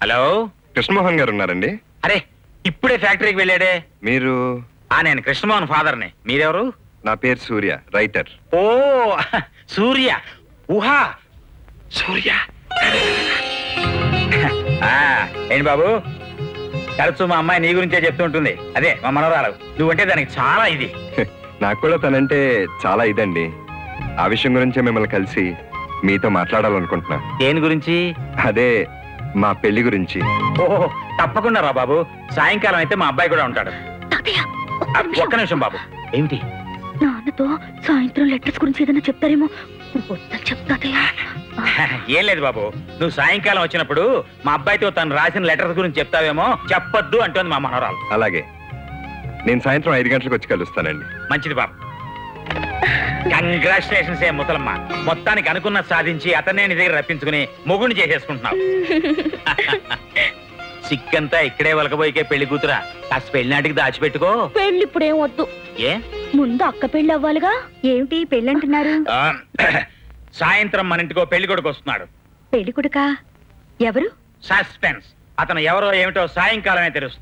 Hello, Krishnamohan గారు ఉన్నారండి? అరే ఇప్పుడే ఫ్యాక్టరీకి వెళ్ళాడే. మీరు? నేను కృష్ణమోహన్ ఫాదర్ని. మీరెవరు? నా పేరు సూర్య, రైటర్. ఓ సూర్య, ఊహా సూర్య. ఏంటి బాబు, తరచు మా అమ్మాయి నీ గురించే చెప్తుంటుంది. అదే మా మనవరాలు. నువ్వంటే దానికి చాలా ఇది. నాకు కూడా తనంటే చాలా ఇదండి. ఆ విషయం గురించే మిమ్మల్ని కలిసి మీతో మాట్లాడాలనుకుంటున్నా. దేని గురించి? అదే మా పెళ్లి గురించి. ఓహో తప్పకుండా రా బాబు. సాయంకాలం అయితే మా అబ్బాయి కూడా ఉంటాడు. ఒక్క నిమిషం బాబు. ఏమిటి? నాన్నతో సాయంత్రం లెటర్స్ గురించి ఏదైనా చెప్తారేమో. చెప్తాదయ్యా. ఏం లేదు బాబు, నువ్వు సాయంకాలం వచ్చినప్పుడు మా అబ్బాయితో తను రాసిన లెటర్స్ గురించి చెప్తావేమో. చెప్పొద్దు అంటోంది మా మనవరాలు. అలాగే, నేను సాయంత్రం 5 గంటలకు వచ్చి కలుస్తానండి. మంచిది బాబు. కంగ్రాచులేషన్స్ ఏ ముసలమ్మ. మొత్తానికి అనుకున్న సాధించి అతనే నీ దగ్గర రప్పించుకుని మొగుడిని చేసేసుకుంటున్నావు. సిక్కంతా ఇక్కడే వలకపోయికే పెళ్లి కూతురా. కాస్త పెళ్లినాటికి దాచిపెట్టుకో. పెళ్లి ఇప్పుడేం వద్దు. ఏ? ముందు అక్క పెళ్లి అవ్వాలిగా. ఏమిటి పెళ్లి అంటున్నారు? సాయంత్రం మన ఇంటికో పెళ్లి కొడుకు వస్తున్నాడు. పెళ్లి కొడుకా? ఎవరు? సస్పెన్స్. అతను ఎవరో ఏమిటో సాయంకాలమే తెలుస్తుంది.